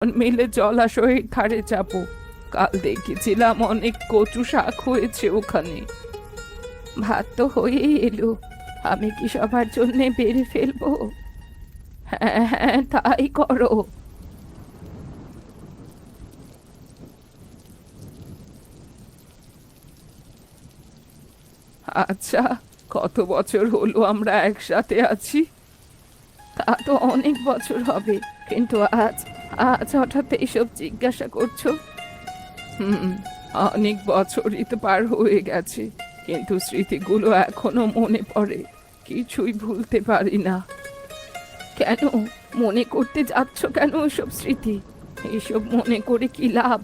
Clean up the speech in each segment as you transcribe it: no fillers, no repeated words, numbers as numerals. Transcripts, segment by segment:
মিলে জলাশয়ের ধারে যাব। কাল দেখেছিলাম অনেক কচু শাক হয়েছে ওখানে। ভাত তো হয়েই এলো, আমি কি সবার জন্যে বেড়ে ফেলবো? হ্যাঁ হ্যাঁ, তাই করো। আচ্ছা, কত বছর হলো আমরা একসাথে আছি? তা তো অনেক বছর হবে, কিন্তু আজ আজ হঠাৎ এইসব জিজ্ঞাসা করছো? হুম, অনেক বছরই তো পার হয়ে গেছে, কিন্তু স্মৃতিগুলো এখনো মনে পড়ে, কিছুই ভুলতে পারি না। কেন মনে করতে যাচ্ছ কেন ওসব স্মৃতি? এসব মনে করে কি লাভ?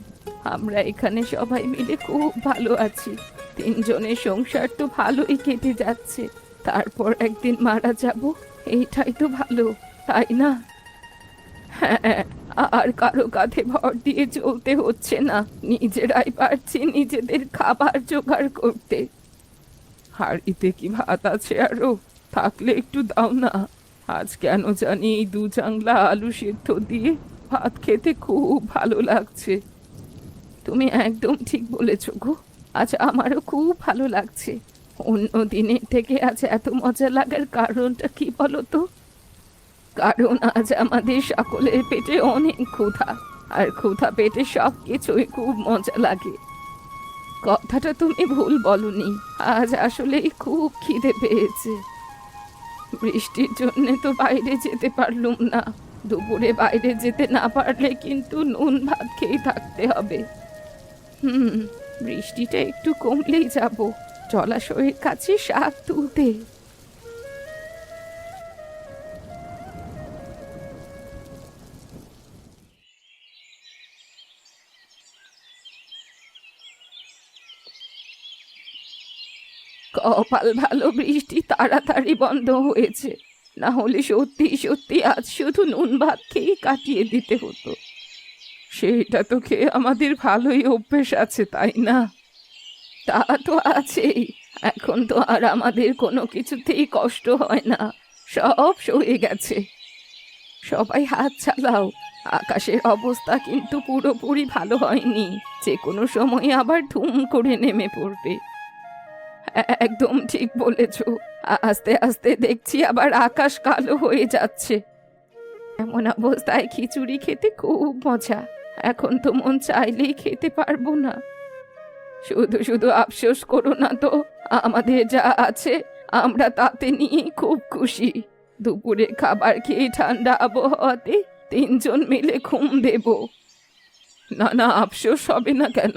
আমরা এখানে সবাই মিলে খুব ভালো আছি, তিনজনের সংসার তো ভালোই কেটে যাচ্ছে। তারপর একদিন মারা যাব, এইটাই তো ভালো, তাই না? হ্যাঁ, আর কারো কাঁধে ভর দিয়ে চলতে হচ্ছে না, নিজেরাই পারছি নিজেদের খাবার জোগাড় করতে। হাঁড়িতে কি ভাত আছে আরো? থাকলে একটু দাও না। আজ কেন জানি এই দু চাংলা আলু সিদ্ধ দিয়ে ভাত খেতে খুব ভালো লাগছে। তুমি একদম ঠিক বলেছো গো, আজ আমারও খুব ভালো লাগছে। অন্য দিনের থেকে আজ এত মজা লাগার কারণটা কি বলো তো? কারণ আজ আমাদের সকলের পেটে অনেক ক্ষুধা, আর ক্ষুধা পেটে সব কিছুই খুব মজা লাগে। কথাটা তুমি ভুল বলনি, আজ আসলে খুব খিদে পেয়েছে। বৃষ্টির জন্য তো বাইরে যেতে পারলুম না, দুপুরে বাইরে যেতে না পারলে কিন্তু নুন ভাত খেয়ে থাকতে হবে। হুম, বৃষ্টিটা একটু কমলেই যাব জলাশয়ের কাছে শাক তুলতে। কপাল ভালো বৃষ্টি তাড়াতাড়ি বন্ধ হয়েছে, না হলে সত্যি সত্যি আজ শুধু নুন ভাত খেয়ে কাটিয়ে দিতে হতো। সেটা তো খেয়ে আমাদের ভালোই অভ্যেস আছে, তাই না? তা তো আছেই, এখন তো আর আমাদের কোনো কিছুতেই কষ্ট হয় না, সব সয়ে গেছে। সবাই হাত চালাও, আকাশের অবস্থা কিন্তু পুরোপুরি ভালো হয়নি, যে কোনো সময় আবার ধুম করে নেমে পড়বে। একদম ঠিক বলেছ, আস্তে আস্তে দেখছি আবার আকাশ কালো হয়ে যাচ্ছে। এমন অবস্থায় খিচুড়ি খেতে খুব মজা, এখন তো মন চাইলেই খেতে পারবো না। শুধু শুধু আফসোস করো না তো, আমাদের যা আছে আমরা তাতে নিয়ে খুব খুশি। দুপুরে খাবার খেয়ে ঠান্ডা আবহাওয়াতে তিনজন মিলে ঘুম দেব। না না, আফসোস হবে না কেন?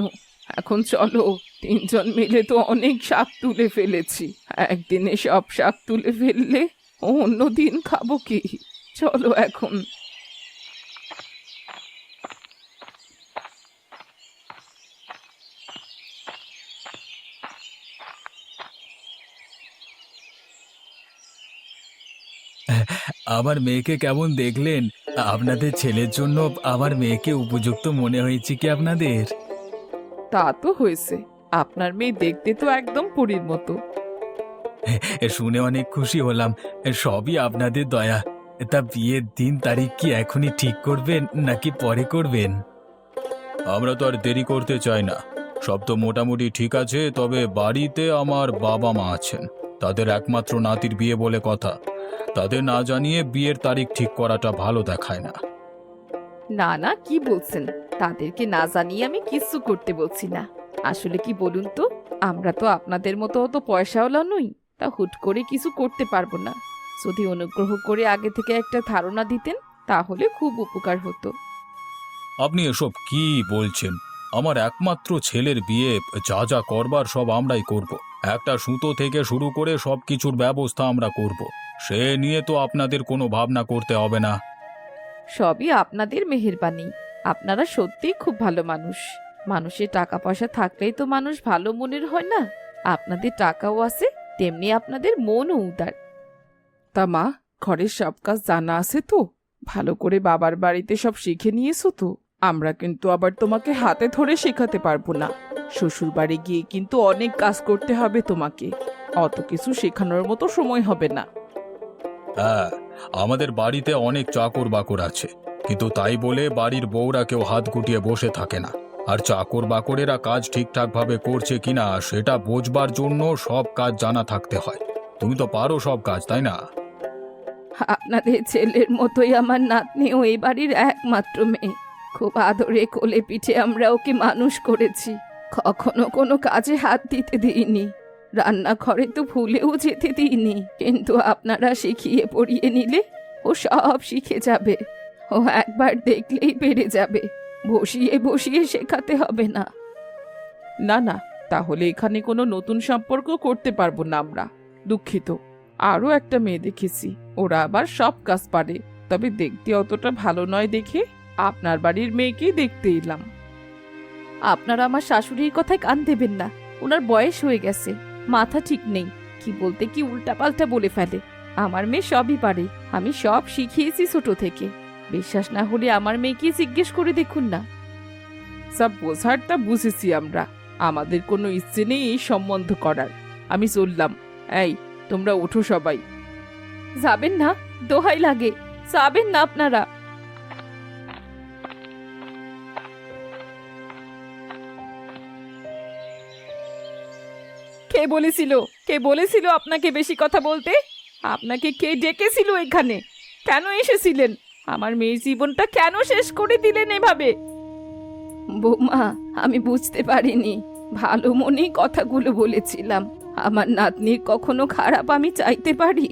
এখন চলো, তিনজন মিলে তো অনেক শাক তুলে ফেলেছি, একদিনে সব শাক তুলে ফেললে অন্য দিন খাবো কি? চলো এখন। আমার মেয়েকে কেমন দেখলেন? আপনাদের ছেলের জন্য আমার মেয়েকে উপযুক্ত মনে হয়েছে কি আপনাদের? তা তো হয়েছে, আপনার মেয়ে দেখতে তো একদম পরীর মতো। শুনে অনেক খুশি হলাম। সবই আপনাদের দয়া। তা বিয়ের দিন তারিখ কি এখনই ঠিক করবেন নাকি পরে করবেন? আমরা তো আর দেরি করতে চাই না। সব তো মোটামুটি ঠিক আছে, তবে বাড়িতে আমার বাবা মা আছেন, তাদের একমাত্র নাতির বিয়ে বলে কথা। তাদের না জানিয়ে বিয়ের তারিখ ঠিক করাটা ভালো দেখায় না। না না, কি বলছেন? তাদেরকে না জানিয়ে আমি কিচ্ছু করতে বলছি না। আসলে কি বলুন তো, আমরা তো আপনাদের মতো অত পয়সাওয়ালা নই, তা হুট করে কিছু করতে পারবো না। যদি অনুগ্রহ করে আগে থেকে একটা ধারণা দিতেন, তাহলে খুব উপকার হতো। আপনি এসব কি বলছেন? আমার একমাত্র ছেলের বিয়ে, যা যা করবার সব আমরাই করব। একটা সুতো থেকে শুরু করে সবকিছুর ব্যবস্থা আমরা করব। সে নিয়ে তো আপনাদের কোনো ভাবনা করতে হবে না। সবই আপনাদের মেহেরবানি। আপনারা সত্যিই খুব ভালো মানুষ। মানুষের টাকা পয়সা থাকলেই তো মানুষ ভালো মনের হয় না। আপনাদের টাকাও আছে, তেমনি আপনাদের মনও উদার। তা মা, ঘরের সব কাজ জানা আছে তো? ভালো করে বাবার বাড়িতে সব শিখে নিয়েছো তো? আমরা কিন্তু আবার তোমাকে হাতে ধরে শেখাতে পারবো না। শ্বশুর বাড়ি গিয়ে কিন্তু অনেক কাজ করতে হবে তোমাকে, অত কিছু শেখানোর মতো সময় হবে না। হ্যাঁ, আমাদের বাড়িতে অনেক চাকর বাকর আছে, কিন্তু তাই বলে বাড়ির বউরা কেউ হাত গুটিয়ে বসে থাকে না। আর চাকর বাকরেরা কাজ ঠিকঠাকভাবে করছে কিনা সেটা বোঝবার জন্য সব কাজ জানা থাকতে হয়। তুমি তো পারো সব কাজ, তাই না? আপনাদের ছেলের মতোই আমার নাতনিও এই বাড়ির একমাত্র মেয়ে। খুব আদরে কোলে পিঠে আমরা ওকে মানুষ করেছি। কখনো কোনো কাজে হাত দিতে দিইনি, রান্নাঘরে তো ভুলেও যেতে দিইনি। কিন্তু আপনারা শিখিয়ে পড়িয়ে নিলে ও সব শিখে যাবে। ও একবার দেখলেই পেরে যাবে, বসিয়ে বসিয়ে শেখাতে হবে না। না না, তাহলে এখানে কোনো নতুন সম্পর্ক করতে পারবো না আমরা। দুঃখিত। আরও একটা মেয়ে দেখেছি, ওরা আবার সব কাজ পারে, তবে দেখতে অতটা ভালো নয় দেখে আপনার বাড়ির মেয়েকেই দেখতে এলাম। আপনারা আমার শাশুড়ির কথায় কান দেবেন না। ওনার বয়স হয়ে গেছে, মাথা ঠিক নেই, কি বলতে কি উল্টাপাল্টা বলে ফেলে। আমার মেয়ে সবই পারে, আমি সব শিখিয়েছি ছোট থেকে। বিশ্বাস না হলে আমার মেয়েকে জিজ্ঞেস করে দেখুন না। সব বোঝারটা বুঝেছি আমরা, আমাদের কোনো ইচ্ছে নেই এই সম্বন্ধ করার। আমি চললাম। এই, তোমরা ওঠো সবাই। যাবেন না, দোহাই লাগে, যাবেন না আপনারা। কে বলেছিল, কে বলেছিল আপনাকে বেশি কথা বলতে? আপনাকে কে ডেকেছিল এখানে? কেন এসেছিলেন? আমার মেয়ের জীবনটা কেন শেষ করে দিলেন এভাবে? বৌমা, আমি বুঝতে পারিনি, ভালো মনেই কথাগুলো বলেছিলাম। আমার নাতনির কখনো খারাপ আমি চাইতে পারি?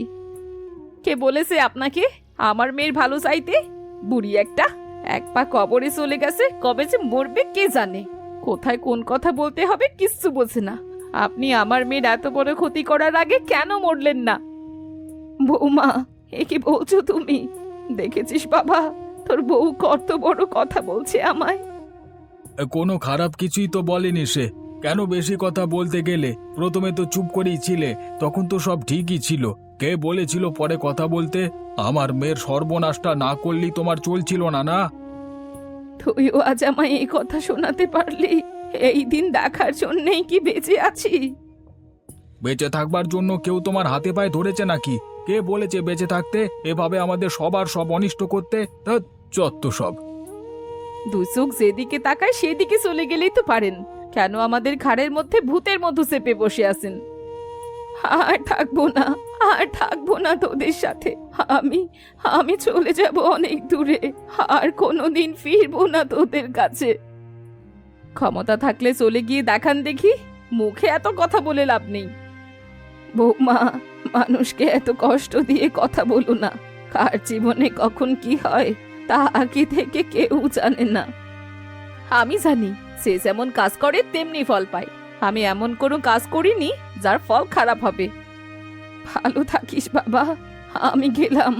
কে বলেছে আপনাকে আমার মেয়ের ভালো চাইতে? বুড়ি একটা, এক পা কবরে চলে গেছে, কবে যে মরবে কে জানে। কোথায় কোন কথা বলতে হবে কিচ্ছু বোঝে না। আপনি আমার মেয়ের এত বড় ক্ষতি করার আগে কেন মরলেন না? বৌমা, এ কি বলছো তুমি? দেখেছিস বাবা, তোর বউ কত বড় কথা বলছে আমায়। কোনো খারাপ কিছুই তো বলেনি সে। কেন বেশি কথা বলতে গেলে? প্রথমে তো চুপ করেই ছিলে, তখন তো সব ঠিকই ছিল। কে বলেছিল পরে কথা বলতে? আমার মেয়ের সর্বনাশটা না করলেই তোমার চলছিল না, না? তুইও আজ আমায় এই কথা শোনাতে পারলি? এই দিন দেখার জন্যই কি বেঁচে আছি? বেঁচে থাকবার জন্য কেউ তোমার হাতে পায়ে ধরেছে নাকি? কে বলেছে বেঁচে থাকতে? এভাবে আমাদের সবার সব অনিষ্ট করতে? যত সব। দুই চোখ যেদিকে তাকায় সেদিকে চলে গেলেই তো পারেন। কেন আমাদের ঘাড়ের মধ্যে ভূতের মতো চেপে বসে আছেন? আর থাকবো না, আর থাকবো না তোদের সাথে। আমি আমি চলে যাব অনেক দূরে, আর কোনোদিন ফিরবো না তোদের কাছে। ক্ষমতা থাকলে চলে গিয়ে দেখান দেখি, মুখে এত কথা বলে লাভ নেই। বৌমা, মানুষকে এত কষ্ট দিয়ে কথা বলো না। কার জীবনে কখন কি হয় তা আগে থেকে কেউ জানে না। আমি জানি, সে যেমন কাজ করে তেমনি ফল পায়। আমি এমন কোনো কাজ করিনি যার ফল খারাপ হবে। ভালো থাকিস বাবা, আমি গেলাম।